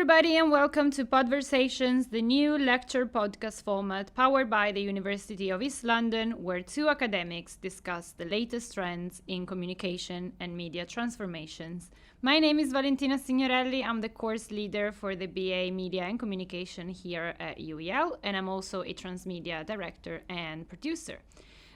everybody, and welcome to PODVERSATIONS, the new lecture podcast format powered by the University of East London, where two academics discuss the latest trends in communication and media transformations. My name is Valentina Signorelli. I'm the course leader for the BA Media and Communication here at UEL, and I'm also a transmedia director and producer.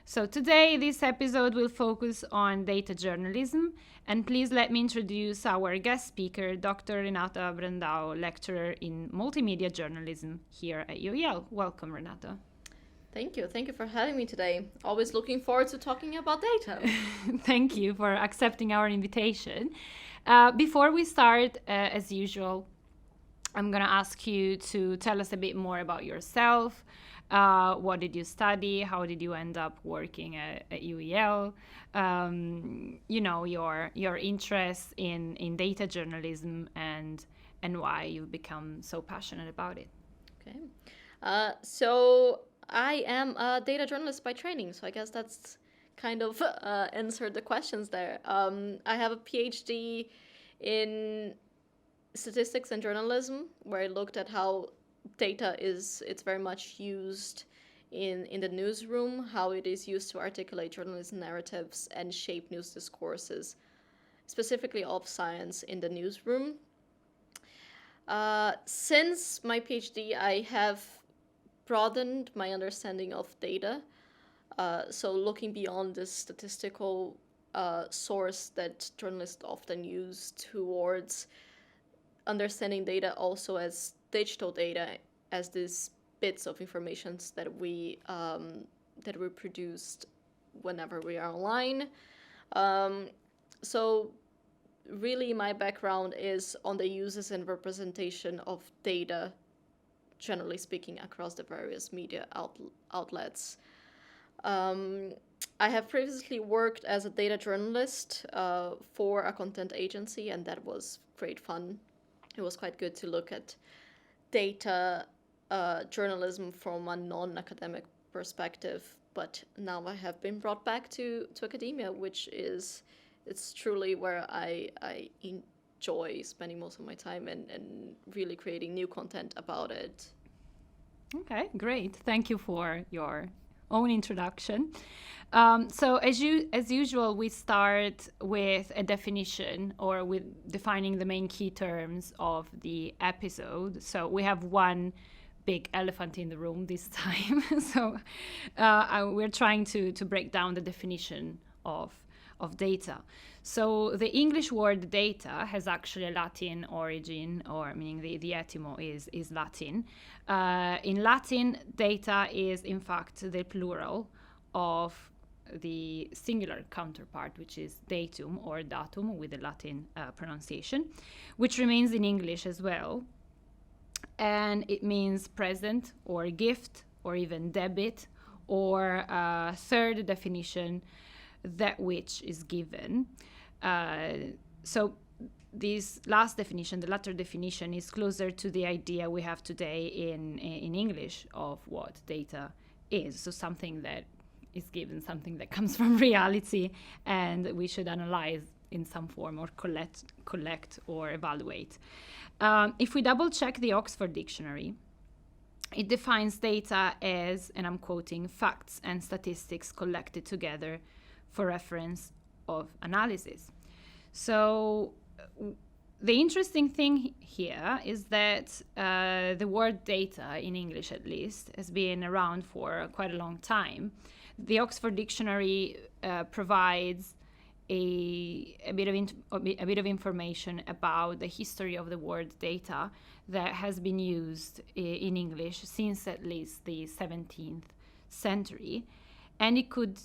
So today, this episode will focus on data journalism, and please let me introduce our guest speaker, Dr. Renata Brandao, lecturer in multimedia journalism here at UEL. Welcome, Renata. Thank you. Thank you for having me today. Always looking forward to talking about data. Thank you for accepting our invitation. Before we start, as usual, I'm going to ask you to tell us a bit more about yourself. What did you study? How did you end up working at UEL? Your interest in data journalism and why you've become so passionate about it. Okay. So I am a data journalist by training, so I guess that's kind of answered the questions there. I have a Ph.D. in statistics and journalism, where I looked at how data it's very much used in the newsroom, how it is used to articulate journalism narratives and shape news discourses, specifically of science in the newsroom. Since my PhD, I have broadened my understanding of data, so looking beyond this statistical source that journalists often use towards understanding data also as digital data, as these bits of information that we produced whenever we are online. So really my background is on the uses and representation of data, generally speaking, across the various media outlets. I have previously worked as a data journalist for a content agency, and that was great fun. It was quite good to look at data journalism from a non-academic perspective, but now I have been brought back to academia, which it's truly where I enjoy spending most of my time and really creating new content about it. Okay, great. Thank you for your own introduction. So as usual, we start with a definition or with defining the main key terms of the episode. So we have one big elephant in the room this time. So we're trying to break down the definition of data. So the English word data has actually a Latin origin, or meaning the etymology is Latin. In Latin, data is in fact the plural of the singular counterpart, which is datum or datum with the Latin pronunciation, which remains in English as well. And it means present or gift or even debit, or third definition, that which is given. So this last definition, the latter definition, is closer to the idea we have today in English of what data is. So something that is given, something that comes from reality, and we should analyze in some form or collect or evaluate. If we double check the Oxford Dictionary, it defines data as, and I'm quoting, facts and statistics collected together for reference of analysis. So the interesting thing here is that the word data, in English at least, has been around for quite a long time. The Oxford Dictionary provides a bit of information about the history of the word data that has been used in English since at least the 17th century. And it could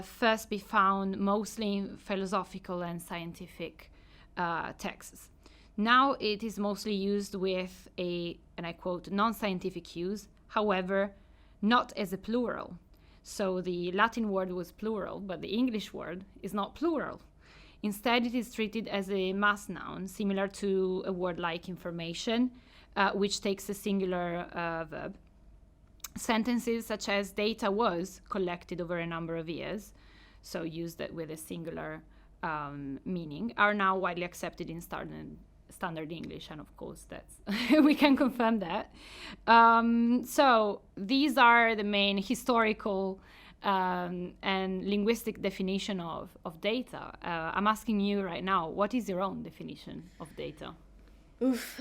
first be found mostly in philosophical and scientific texts. Now it is mostly used with and I quote, non-scientific use, however, not as a plural. So the Latin word was plural, but the English word is not plural. Instead, it is treated as a mass noun, similar to a word like information, which takes a singular verb. Sentences such as data was collected over a number of years, so used with a singular meaning, are now widely accepted in standard English, and of course that's we can confirm that. So these are the main historical and linguistic definition of data. I'm asking you right now, what is your own definition of data? Oof.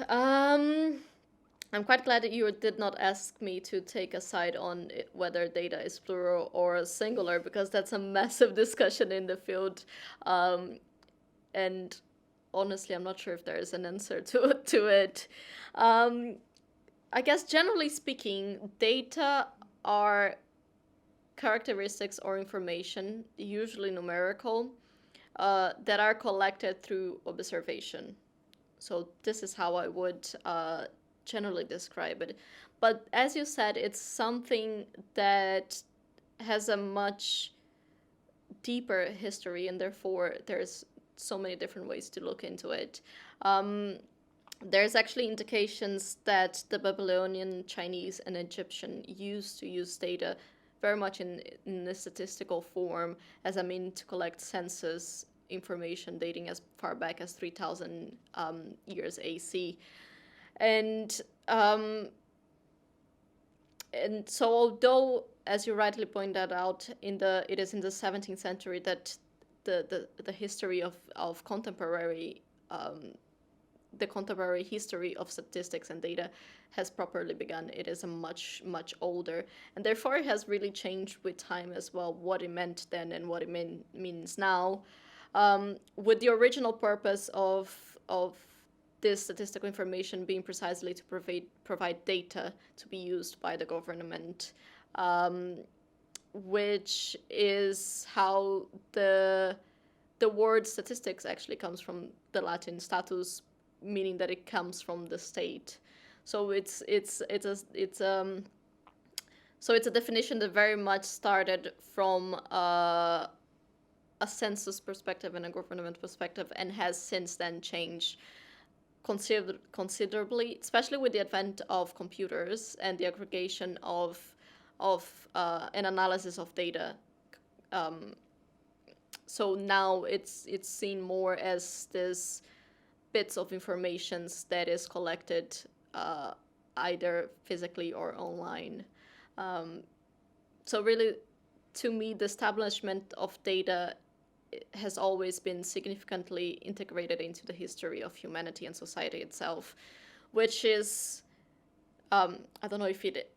I'm quite glad that you did not ask me to take a side on whether data is plural or singular, because that's a massive discussion in the field. And honestly, I'm not sure if there is an answer to it. I guess generally speaking, data are characteristics or information, usually numerical, that are collected through observation. So this is how I would generally describe it. But as you said, it's something that has a much deeper history, and therefore there's so many different ways to look into it. There's actually indications that the Babylonian, Chinese, and Egyptian used to use data very much in a statistical form as a means to collect census information dating as far back as 3,000 years AC. And so although, as you rightly pointed out, it is in the 17th century that the history of contemporary the contemporary history of statistics and data has properly begun. It is a much older, and therefore it has really changed with time as well, what it meant then and what it means now. With the original purpose of this statistical information being precisely to provide data to be used by the government, which is how the word statistics actually comes from the Latin status, meaning that it comes from the state. So it's a definition that very much started from a census perspective and a government perspective, and has since then changed considerably, especially with the advent of computers and the aggregation of an analysis of data. So now it's seen more as this bits of informations that is collected either physically or online. So really, to me, the establishment of data has always been significantly integrated into the history of humanity and society itself, which is, I don't know if it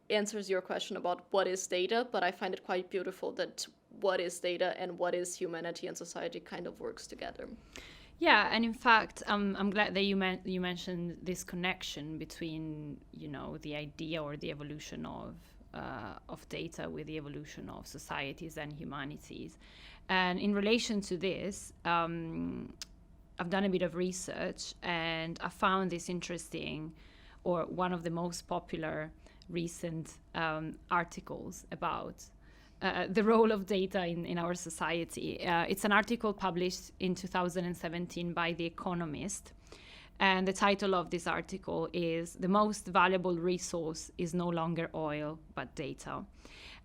answers your question about what is data, but I find it quite beautiful that what is data and what is humanity and society kind of works together. Yeah, and in fact, I'm glad that you mentioned this connection between, the idea or the evolution of data with the evolution of societies and humanities. And in relation to this, I've done a bit of research, and I found this interesting, or one of the most popular recent articles about the role of data in our society. It's an article published in 2017 by The Economist, and the title of this article is "The Most Valuable Resource is No Longer Oil, but Data."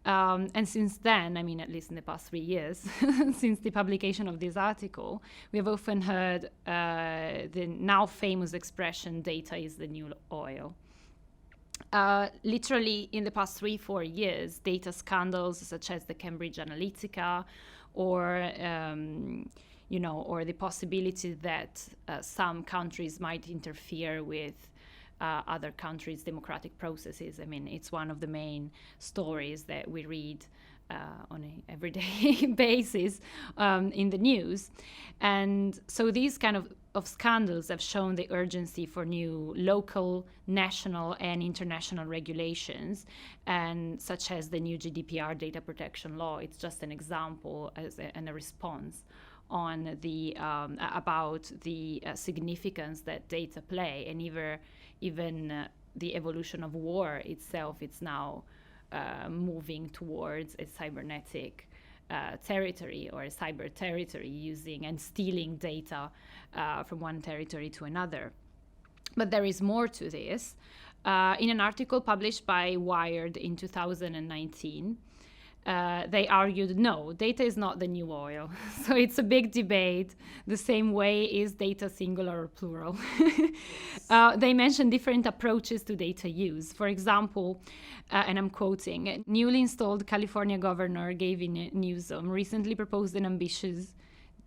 And since then, at least in the past 3 years, since the publication of this article, we have often heard the now famous expression, "data is the new oil." Literally in the past 3-4 years, data scandals such as the Cambridge Analytica, or the possibility that some countries might interfere with other countries' democratic processes. It's one of the main stories that we read on an everyday basis in the news. And so these kind of scandals have shown the urgency for new local, national, and international regulations, and such as the new GDPR data protection law. It's just an example and a response on the about the significance that data play, and even the evolution of war itself. It's now moving towards a cybernetic territory, or a cyber territory, using and stealing data from one territory to another. But there is more to this. In an article published by Wired in 2019, they argued no, data is not the new oil. So it's a big debate. The same way is data singular or plural. They mentioned different approaches to data use. For example, and I'm quoting, a newly installed California governor Gavin Newsom recently proposed an ambitious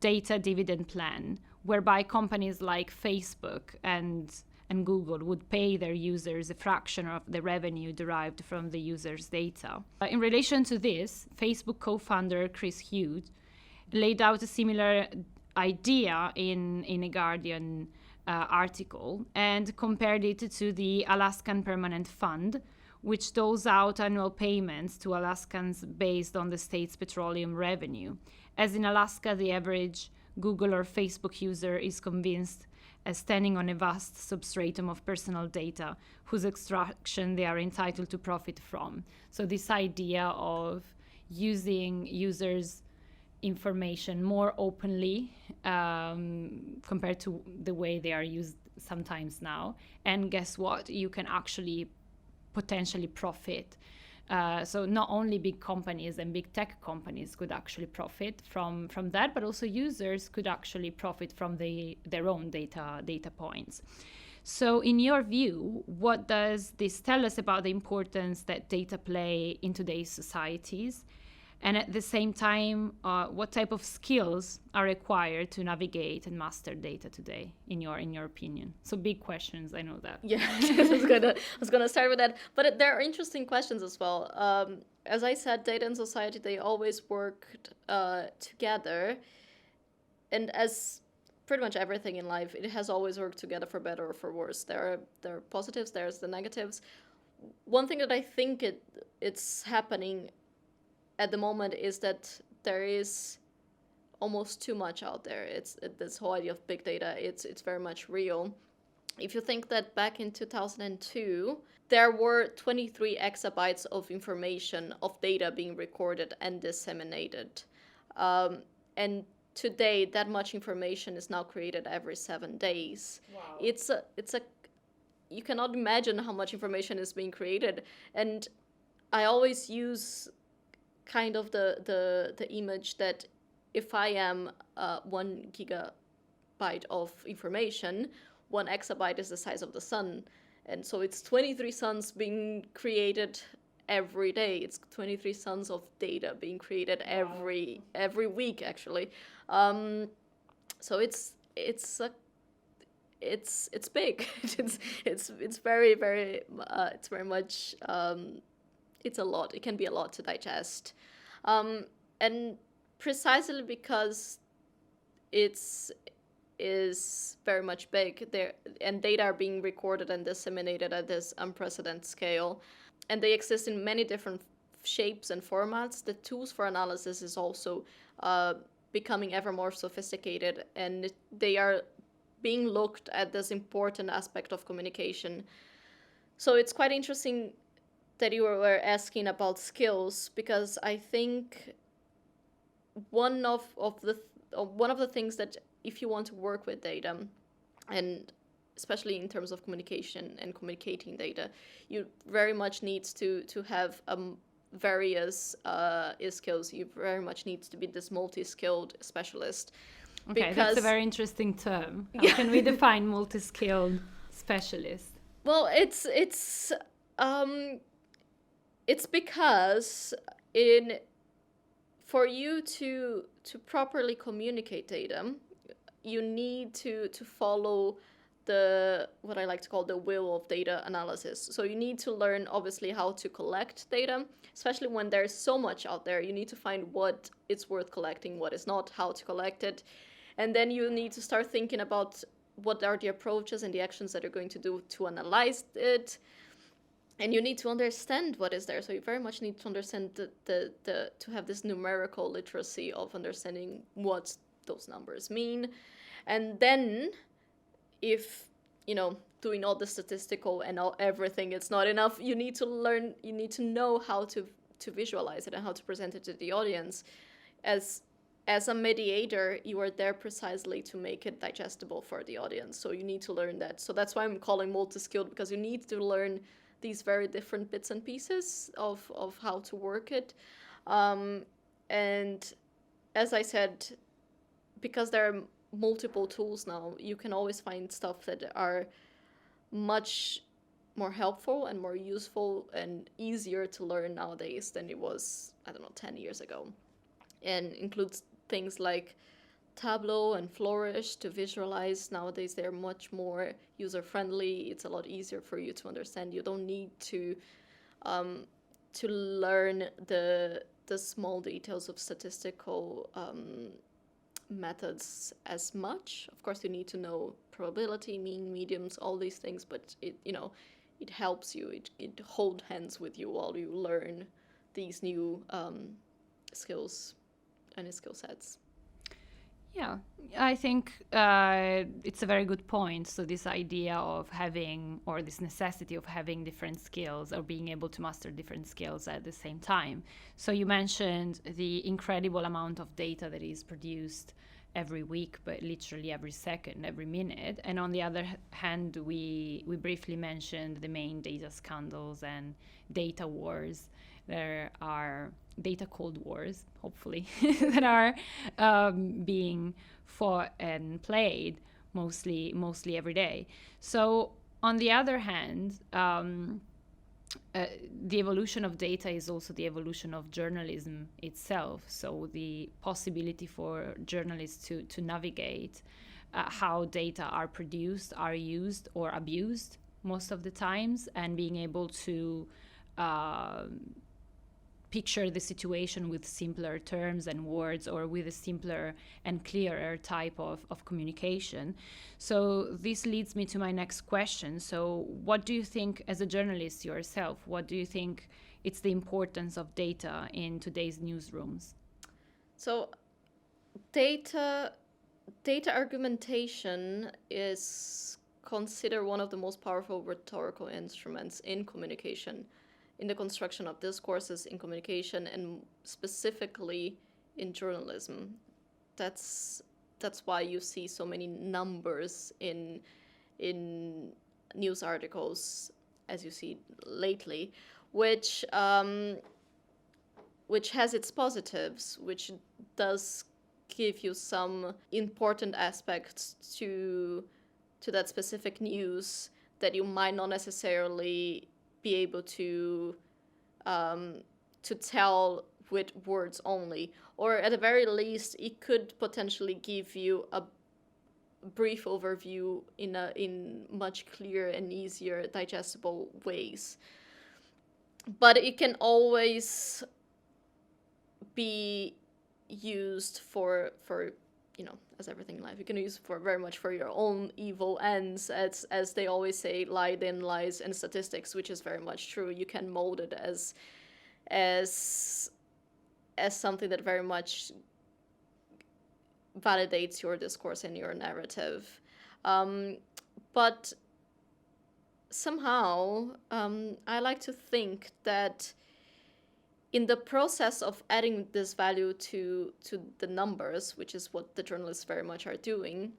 data dividend plan whereby companies like Facebook and Google would pay their users a fraction of the revenue derived from the users' data. In relation to this, Facebook co-founder Chris Hughes laid out a similar idea in a Guardian article and compared it to the Alaskan Permanent Fund, which doles out annual payments to Alaskans based on the state's petroleum revenue. As in Alaska, the average Google or Facebook user is convinced as standing on a vast substratum of personal data whose extraction they are entitled to profit from. So this idea of using users' information more openly compared to the way they are used sometimes now. And guess what? You can actually potentially profit. So not only big companies and big tech companies could actually profit from that, but also users could actually profit from their own data points. So in your view, what does this tell us about the importance that data play in today's societies? And at the same time, what type of skills are required to navigate and master data today, in your opinion? So big questions, I know that. Yeah, I was gonna start with that, but there are interesting questions as well. As I said, data and society, they always worked together, and as pretty much everything in life, it has always worked together for better or for worse. There are positives, there's the negatives. One thing that I think it's happening at the moment is that there is almost too much out there. This whole idea of big data, it's very much real. If you think that back in 2002, there were 23 exabytes of information, of data being recorded and disseminated. And today, that much information is now created every 7 days. Wow. It's a you cannot imagine how much information is being created. And I always use kind of the image that if I am 1 gigabyte of information, 1 exabyte is the size of the sun. And so it's 23 suns being created every day. It's 23 suns of data being created every week, actually. So it's big. it's very much it's a lot. It can be a lot to digest, and precisely because it's is very much big there, and data are being recorded and disseminated at this unprecedented scale, and they exist in many different shapes and formats. The tools for analysis is also becoming ever more sophisticated, and they are being looked at this important aspect of communication. So it's quite interesting that you were asking about skills, because I think one of the things that, if you want to work with data, and especially in terms of communication and communicating data, you very much need to have various skills. You very much need to be this multi-skilled specialist. Okay, that's a very interesting term. How can we define multi-skilled specialist? Well, it's because for you to properly communicate data, you need to follow what I like to call the wheel of data analysis. So you need to learn, obviously, how to collect data, especially when there's so much out there. You need to find what it's worth collecting, what is not, how to collect it. And then you need to start thinking about what are the approaches and the actions that you're going to do to analyze it. And you need to understand what is there. So you very much need to understand to have this numerical literacy of understanding what those numbers mean. And then, if doing all the statistical and everything, it's not enough. You need to know how to visualize it and how to present it to the audience. As a mediator, you are there precisely to make it digestible for the audience. So you need to learn that. So that's why I'm calling multi-skilled, because you need to learn these very different bits and pieces of how to work it. Um, and as I said, because there are multiple tools now, you can always find stuff that are much more helpful and more useful and easier to learn nowadays than it was, I don't know, 10 years ago. And includes things like Tableau and Flourish to visualize. Nowadays, they're much more user friendly. It's a lot easier for you to understand. You don't need um, to learn the small details of statistical methods as much. Of course, you need to know probability, mean, mediums, all these things, but it helps you. It hold hands with you while you learn these new skills and skill sets. Yeah, I think it's a very good point. So, this idea of having, or this necessity of having different skills or being able to master different skills at the same time. So, you mentioned the incredible amount of data that is produced every week, but literally every second, every minute. And on the other hand, we briefly mentioned the main data scandals and data wars. There are data cold wars, hopefully, that are being fought and played mostly every day. So on the other hand, the evolution of data is also the evolution of journalism itself. So the possibility for journalists to navigate how data are produced, are used, or abused most of the times, and being able to picture the situation with simpler terms and words, or with a simpler and clearer type of communication. So this leads me to my next question. So what do you think, as a journalist yourself, what do you think it's the importance of data in today's newsrooms? So data argumentation is considered one of the most powerful rhetorical instruments in communication, in the construction of discourses in communication, and specifically in journalism. That's why you see so many numbers in news articles, as you see lately, which has its positives, which does give you some important aspects to that specific news that you might not necessarily be able to tell with words only, or at the very least, it could potentially give you a brief overview in much clearer and easier digestible ways. But it can always be used for as everything in life, you can use for very much for your own evil ends, as they always say, lie then lies and statistics, which is very much true. You can mold it as something that very much validates your discourse and your narrative. But somehow, I like to think that in the process of adding this value to the numbers, which is what the journalists very much are doing,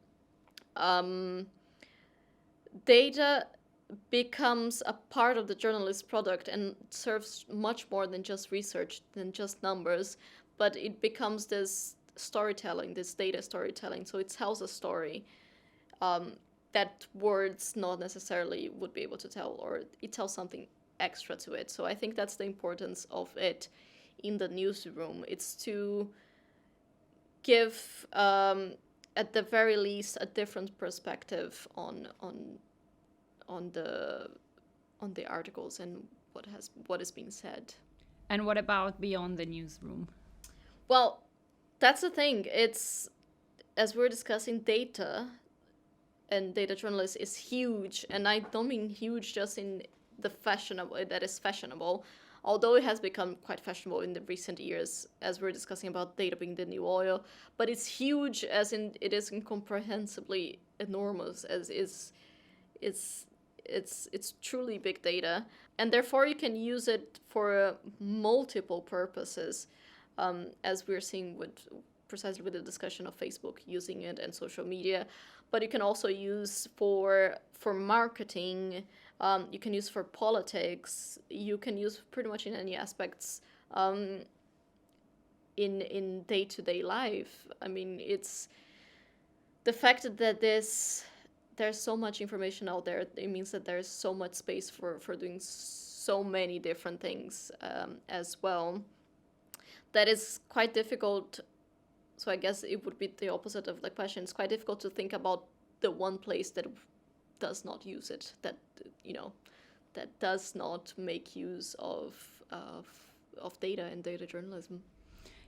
data becomes a part of the journalist product and serves much more than just research, than just numbers, but it becomes this storytelling, this data storytelling. So it tells a story that words not necessarily would be able to tell, or it tells something extra to it. So I think that's the importance of it in the newsroom. It's to give, at the very least, a different perspective on the articles and what is being said. And what about beyond the newsroom? Well, that's the thing. It's, as we're discussing, data and data journalists is huge, and I don't mean huge just in the fashionable, that is fashionable, although it has become quite fashionable in the recent years, as we're discussing about data being the new oil. But it's huge, as in it is incomprehensibly enormous, as it's truly big data, and therefore you can use it for multiple purposes, as we're seeing precisely with the discussion of Facebook using it and social media. But you can also use for marketing. You can use for politics. You can use pretty much in any aspects. in day-to-day life. I mean, it's the fact that there's so much information out there. It means that there's so much space for doing so many different things as well. That is quite difficult. So I guess it would be the opposite of the question. It's quite difficult to think about the one place that does not use it, that that does not make use of data and data journalism.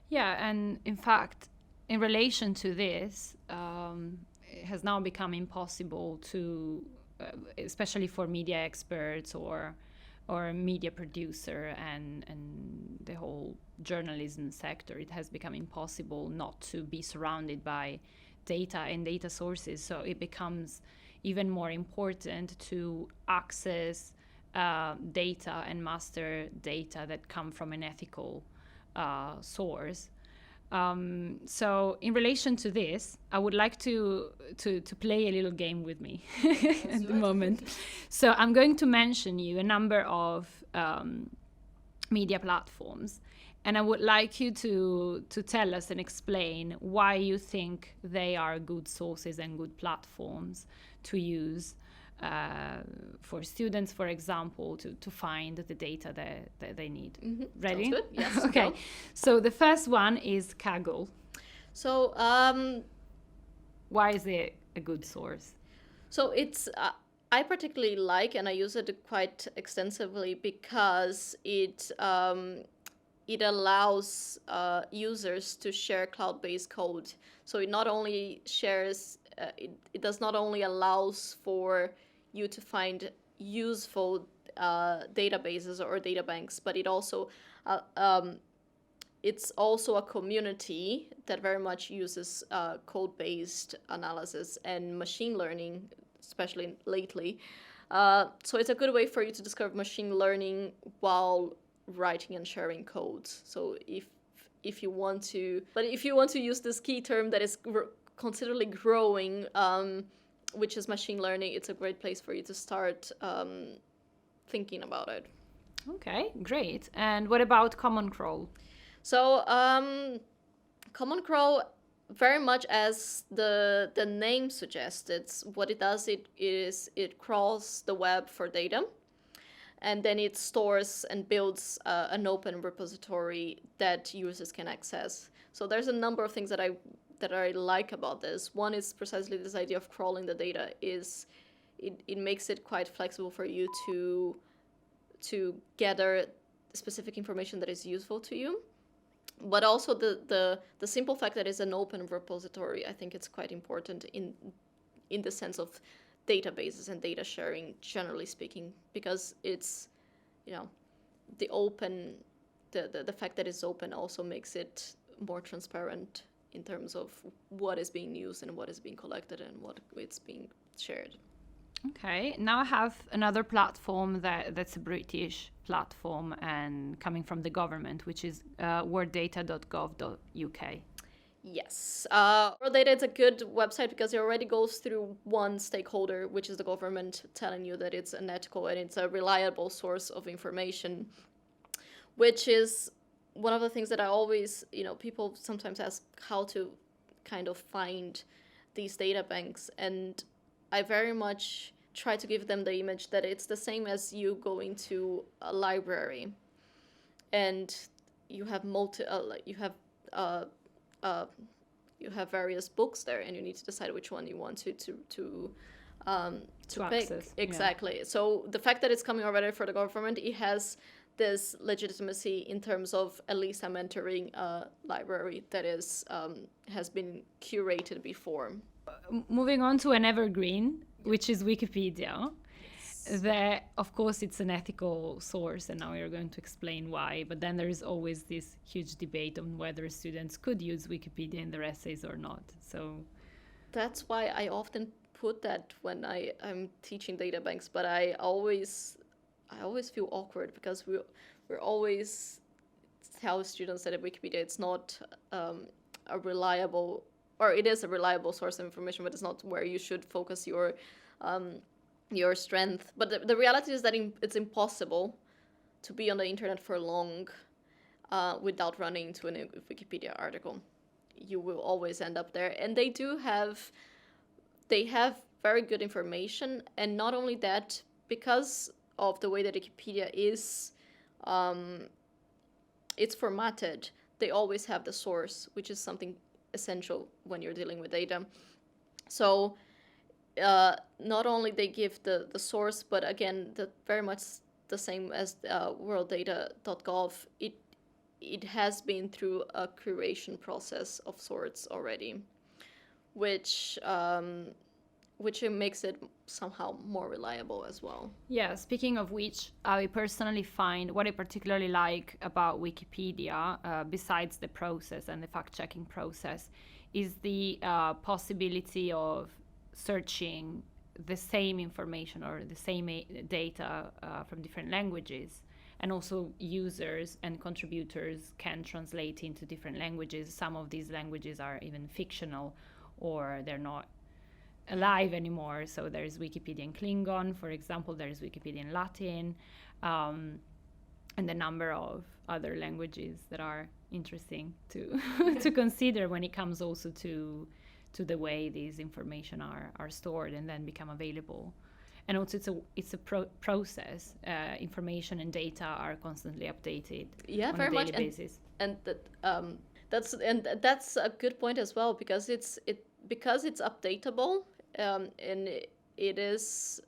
Yeah, and in fact, in relation to this, it has now become impossible to, especially for media experts or media producer and the whole journalism sector, it has become impossible not to be surrounded by data and data sources. So it becomes even more important to access data and master data that come from an ethical source. So in relation to this, I would like to play a little game with me at the moment. So I'm going to mention you a number of media platforms, and I would like you to tell us and explain why you think they are good sources and good platforms to use for students, for example, to find the data that they need. Mm-hmm. Ready? Sounds good. Yes. Okay. Go. So the first one is Kaggle. So Why is it a good source? so it's I particularly like, and I use it quite extensively because it allows users to share cloud-based code. So it not only shares, it does not only allows for you to find useful databases or data banks, but it's also a community that very much uses code-based analysis and machine learning, especially lately. So it's a good way for you to discover machine learning while writing and sharing codes. So if you want to use this key term that is considerably growing, which is machine learning, it's a great place for you to start thinking about it. Okay, great. And what about Common Crawl? So Common Crawl, very much as the name suggests, what it does it crawls the web for data, and then it stores and builds an open repository that users can access. So there's a number of things that I like about this. One is precisely this idea of crawling the data. It makes it quite flexible for you to gather specific information that is useful to you. But also the simple fact that it's an open repository, I think it's quite important in the sense of databases and data sharing, generally speaking, because it's, the fact that it's open also makes it more transparent in terms of what is being used and what is being collected and what it's being shared. Okay, now I have another platform that's a British platform and coming from the government, which is worlddata.gov.uk. Yes. World Data is a good website because it already goes through one stakeholder, which is the government, telling you that it's an ethical and it's a reliable source of information, which is one of the things that I always, people sometimes ask how to kind of find these data banks, and I very much try to give them the image that it's the same as you going to a library, and you have you have various books there, and you need to decide which one you want to pick. Access. Exactly. Yeah. So the fact that it's coming already for the government, it has this legitimacy in terms of at least I'm entering a library that is has been curated before. Moving on to an evergreen, which is Wikipedia. That, of course, it's an ethical source, and now we're going to explain why. But then there is always this huge debate on whether students could use Wikipedia in their essays or not. So that's why I often put that when I'm teaching data banks, but I always feel awkward because we're always tell students that at Wikipedia it's not a reliable, or it is a reliable source of information, but it's not where you should focus your strength. But the reality is that it's impossible to be on the internet for long without running into a Wikipedia article. You will always end up there. And they have very good information. And not only that, because of the way that Wikipedia is, it's formatted, they always have the source, which is something essential when you're dealing with data. So not only they give the source, but again, very much the same as worlddata.gov, it has been through a curation process of sorts already, which makes it somehow more reliable as well. Yeah, speaking of which, I personally find what I particularly like about Wikipedia, besides the process and the fact-checking process, is the possibility of searching the same information or the same data from different languages. And also users and contributors can translate into different languages. Some of these languages are even fictional, or they're not alive anymore. So there's Wikipedia in Klingon, for example, there's Wikipedia in Latin, and a number of other languages that are interesting to to consider when it comes also to the way these information are stored and then become available. And also it's a process. Information and data are constantly updated on very a daily much. basis. And that's a good point as well, because it's updatable, and it is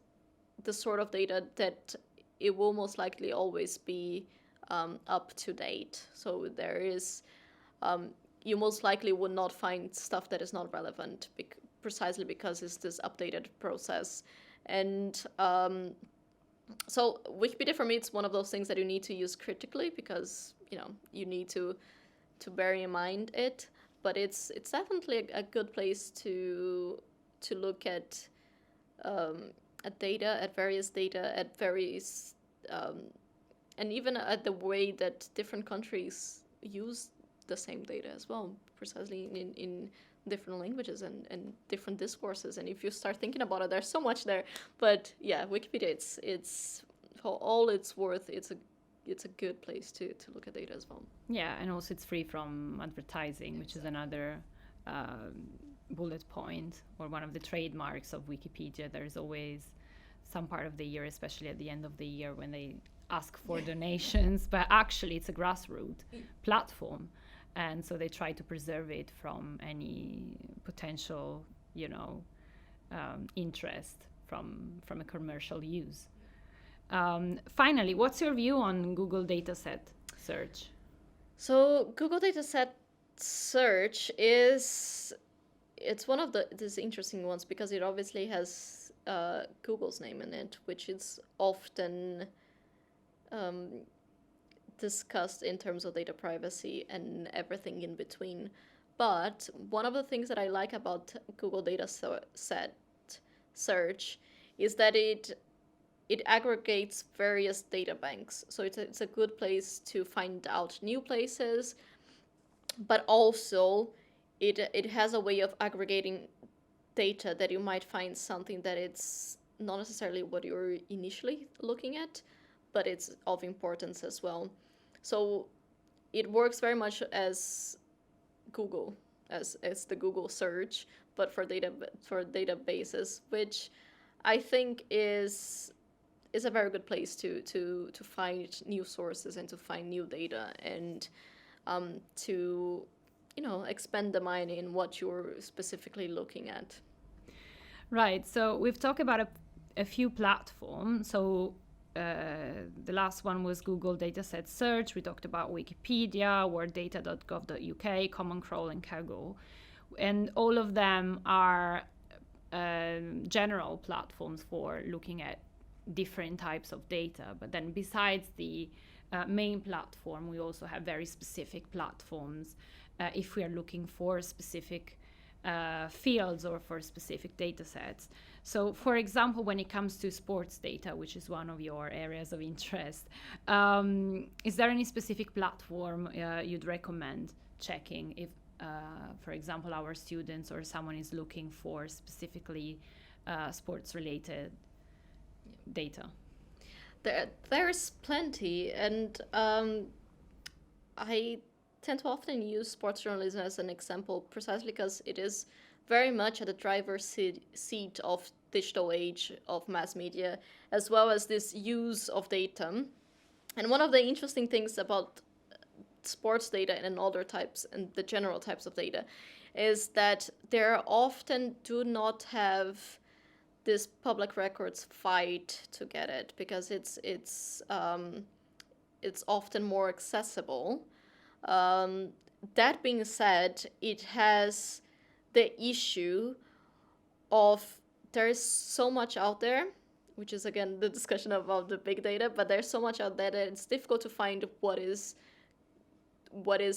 the sort of data that it will most likely always be up to date. So there is you most likely would not find stuff that is not relevant, precisely because it's this updated process. And so Wikipedia, for me, it's one of those things that you need to use critically, because you need to bear in mind it. But it's definitely a good place to look at data, at various and even at the way that different countries use the same data as well, precisely in different languages and different discourses. And if you start thinking about it, there's so much there. But yeah, Wikipedia, it's for all it's worth, it's a good place to look at data as well. Yeah, and also it's free from advertising, which is another bullet point, or one of the trademarks of Wikipedia. There's always some part of the year, especially at the end of the year, when they ask for donations, but actually it's a grassroots platform. And so they try to preserve it from any potential, interest from a commercial use. Finally, what's your view on Google dataset search? So Google dataset search it's one of these interesting ones, because it obviously has Google's name in it, which is often discussed in terms of data privacy and everything in between. But one of the things that I like about Google dataset search is that it aggregates various data banks. So it's a good place to find out new places, but also it has a way of aggregating data that you might find something that it's not necessarily what you're initially looking at, but it's of importance as well. So it works very much as Google, as the Google search, but for databases, which I think is a very good place to find new sources and to find new data, and to expand the mind in what you're specifically looking at. Right. So we've talked about a few platforms. So the last one was Google Dataset Search. We talked about Wikipedia, worlddata.gov.uk, Common Crawl, and Kaggle. And all of them are general platforms for looking at different types of data. But then besides the main platform, we also have very specific platforms if we are looking for specific fields or for specific data sets. So, for example, when it comes to sports data, which is one of your areas of interest, is there any specific platform you'd recommend checking if, for example, our students or someone is looking for specifically sports-related data? There's plenty, and I tend to often use sports journalism as an example precisely because it is very much at the driver's seat of digital age of mass media, as well as this use of data. And one of the interesting things about sports data and other types and the general types of data is that there often do not have this public records fight to get it because it's often more accessible. Um, that being said, it has the issue of there is so much out there, which is again the discussion about the big data, but there's so much out there that it's difficult to find what is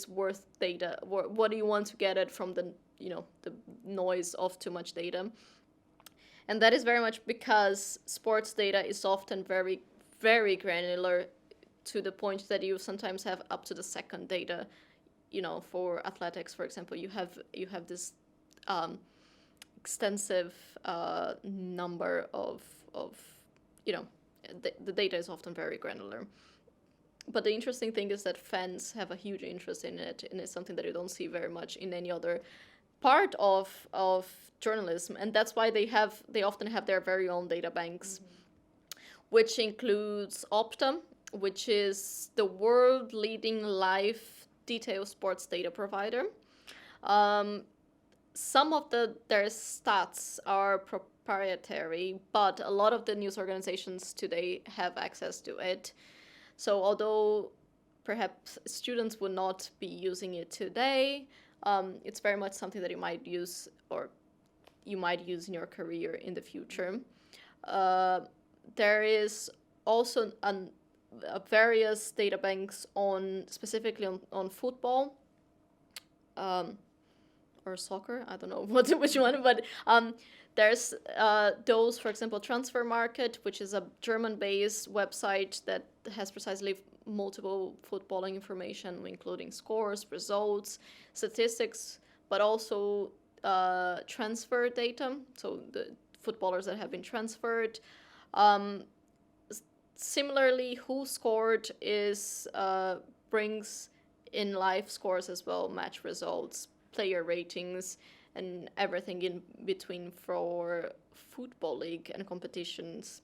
worth data. What do you want to get it from the the noise of too much data, and that is very much because sports data is often very very granular to the point that you sometimes have up to the second data. For athletics, for example, you have this extensive number of the data is often very granular. But the interesting thing is that fans have a huge interest in it, and it's something that you don't see very much in any other part of journalism, and that's why they often have their very own data banks, which includes Opta, which is the world leading live detailed sports data provider. Some of their stats are proprietary, but a lot of the news organizations today have access to it. So although perhaps students would not be using it today, it's very much something that you might use in your career in the future. There is also various data banks specifically on football or soccer. I don't know which one, but there's those, for example, Transfer Market, which is a German-based website that has precisely multiple footballing information, including scores, results, statistics, but also transfer data, so the footballers that have been transferred. Similarly, Who Scored brings in live scores as well, match results, player ratings, and everything in between for football league and competitions.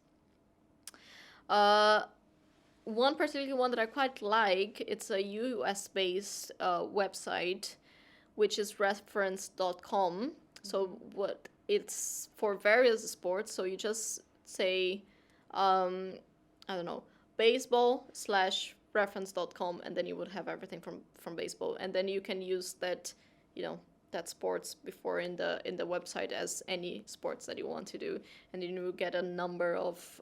One particular one that I quite like, it's a US-based website, which is reference.com. So it's for various sports. So you just say, I don't know, baseball/reference.com, and then you would have everything from baseball. And then you can use that, that sports before in the website as any sports that you want to do, and then you get a number of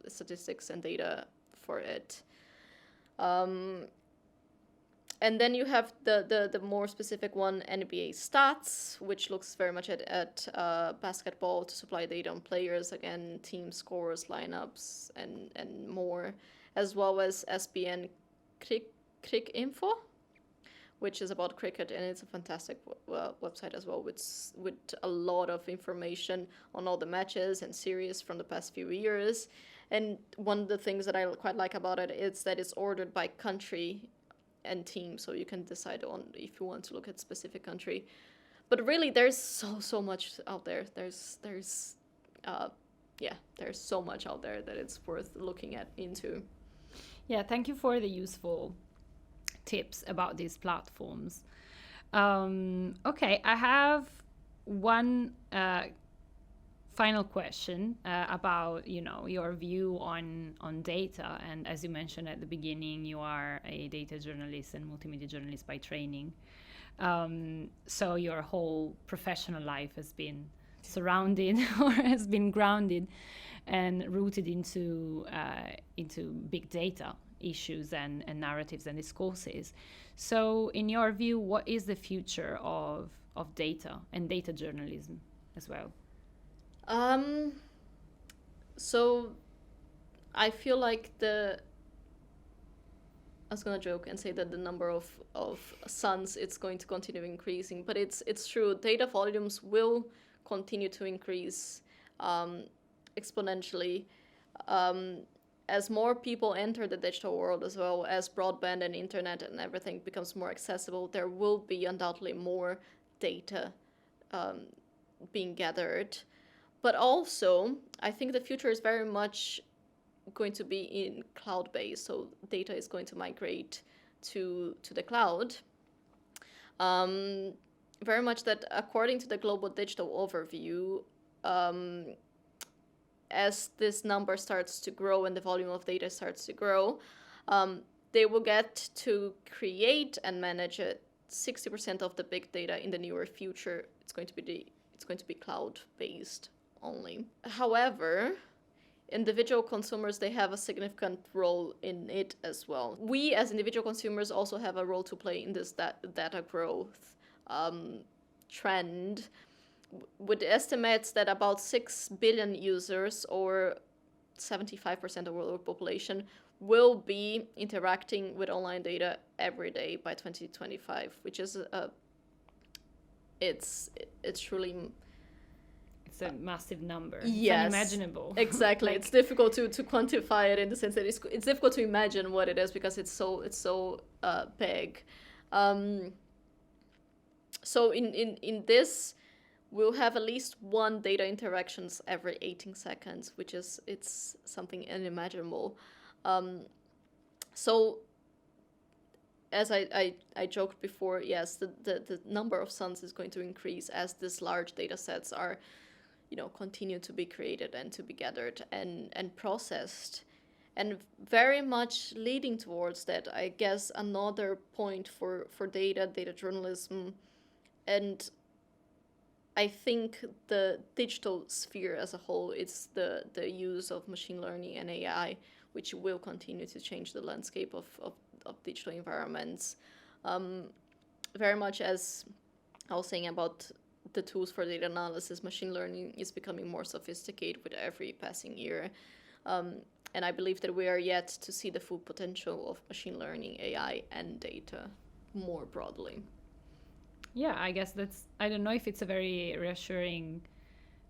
statistics and data for it. And then you have the more specific one, NBA Stats, which looks very much at basketball to supply data on players, again, team scores, lineups, and more, as well as SBN Crick Info, which is about cricket, and it's a fantastic website as well, with a lot of information on all the matches and series from the past few years. And one of the things that I quite like about it is that it's ordered by country and team, so you can decide on if you want to look at specific country. But really, there's so much out there. There's so much out there that it's worth looking into. Yeah, thank you for the useful tips about these platforms. Okay, I have one final question about your view on data. And as you mentioned at the beginning, you are a data journalist and multimedia journalist by training. So your whole professional life has been surrounded or has been grounded and rooted into big data issues and narratives and discourses. So in your view, what is the future of data and data journalism as well? So I feel like I was gonna joke and say that the number of suns it's going to continue increasing, but it's true. Data volumes will continue to increase exponentially. as more people enter the digital world, as well as broadband and internet and everything becomes more accessible, there will be undoubtedly more data being gathered. But also, I think the future is very much going to be in cloud-based, so data is going to migrate to the cloud. Very much that according to the Global Digital Overview, as this number starts to grow and the volume of data starts to grow, they will get to create and manage it. 60% of the big data in the near future, it's going to be cloud-based only. However, individual consumers, they have a significant role in it as well. We as individual consumers also have a role to play in this data growth trend, with estimates that about 6 billion users, or 75% of the world population, will be interacting with online data every day by 2025, which is it's truly... It's a massive number. Yes, it's unimaginable. Exactly. It's difficult to quantify it, in the sense that it's difficult to imagine what it is, because it's so big. So in this, we'll have at least one data interactions every 18 seconds, which is, it's something unimaginable. So as I joked before, yes, the number of suns is going to increase as these large data sets are, continue to be created and to be gathered and processed. And very much leading towards that, I guess, another point for data journalism, and I think the digital sphere as a whole, it's the use of machine learning and AI, which will continue to change the landscape of digital environments. Very much as I was saying about the tools for data analysis, machine learning is becoming more sophisticated with every passing year. And I believe that we are yet to see the full potential of machine learning, AI, and data more broadly. Yeah, I guess I don't know if it's a very reassuring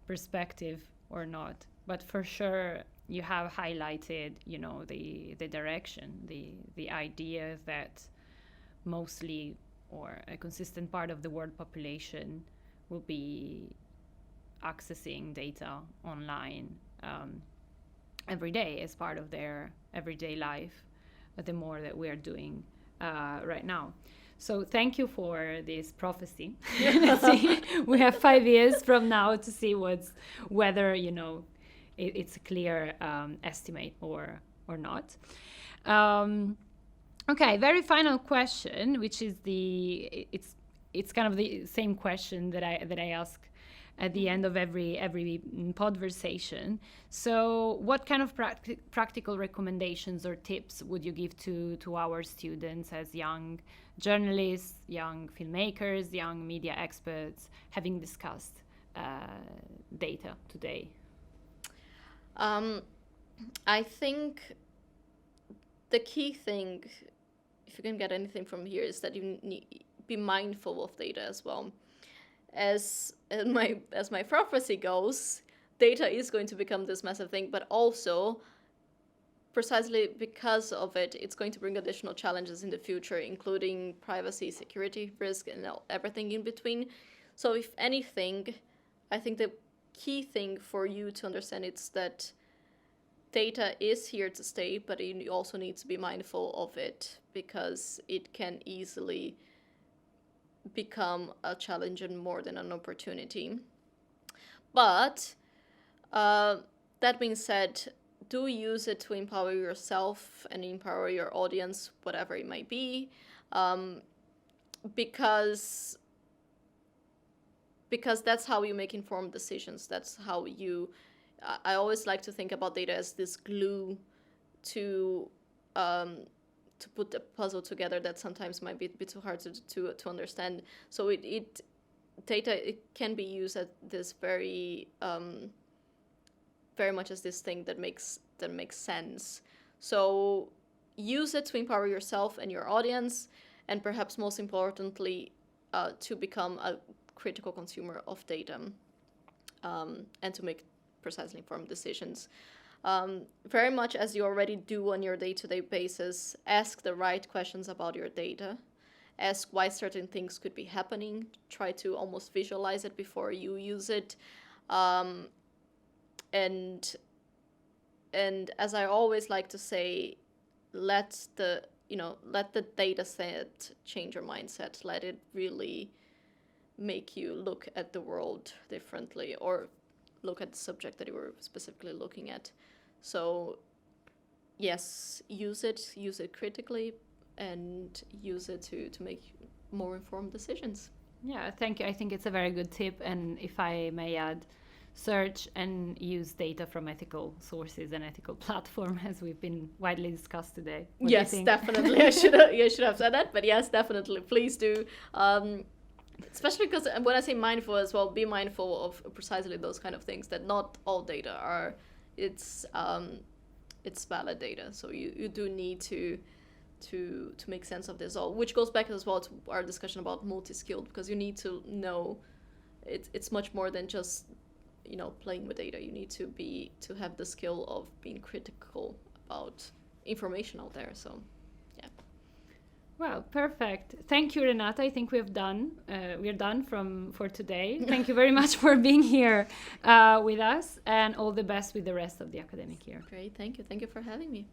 perspective or not, but for sure you have highlighted, the direction, the idea that mostly, or a consistent part of the world population will be accessing data online every day as part of their everyday life, the more that we are doing right now. So thank you for this prophecy. Let's see. We have 5 years from now to see whether it's a clear estimate or not. Okay, very final question, which is it's kind of the same question that I ask at the end of every podversation. So what kind of practical recommendations or tips would you give to our students as young journalists, young filmmakers, young media experts, having discussed data today? I think the key thing, if you can get anything from here, is that you need be mindful of data as well. As my prophecy goes, data is going to become this massive thing, but also precisely because of it, it's going to bring additional challenges in the future, including privacy, security, risk, and everything in between. So if anything, I think the key thing for you to understand is that data is here to stay, but you also need to be mindful of it, because it can easily become a challenge and more than an opportunity. But that being said, do use it to empower yourself and empower your audience, whatever it might be, because that's how you make informed decisions. That's how I always like to think about data as this glue to put the puzzle together that sometimes might be a bit too hard to understand. So data can be used as this very much as this thing that makes sense. So use it to empower yourself and your audience, and perhaps most importantly, to become a critical consumer of data, and to make precisely informed decisions. very much as you already do on your day-to-day basis, ask the right questions about your data. Ask why certain things could be happening. Try to almost visualize it before you use it. And as I always like to say, let the data set change your mindset. Let it really make you look at the world differently, or look at the subject that you were specifically looking at. So yes, use it critically, and use it to make more informed decisions. Yeah, thank you. I think it's a very good tip. And if I may add, search and use data from ethical sources and ethical platform, as we've been widely discussed today. What do you Yes, think? definitely. I should have said that, but yes, definitely. Please do. Especially because when I say mindful as well, be mindful of precisely those kind of things. That not all data are, it's valid data. So you do need to make sense of this all, which goes back as well to our discussion about multi-skilled, because you need to know it's much more than just playing with data. You need to have the skill of being critical about information out there. So yeah. Well, perfect. Thank you, Renata. I think we're done for today. Thank you very much for being here with us, and all the best with the rest of the academic year. Great, thank you for having me.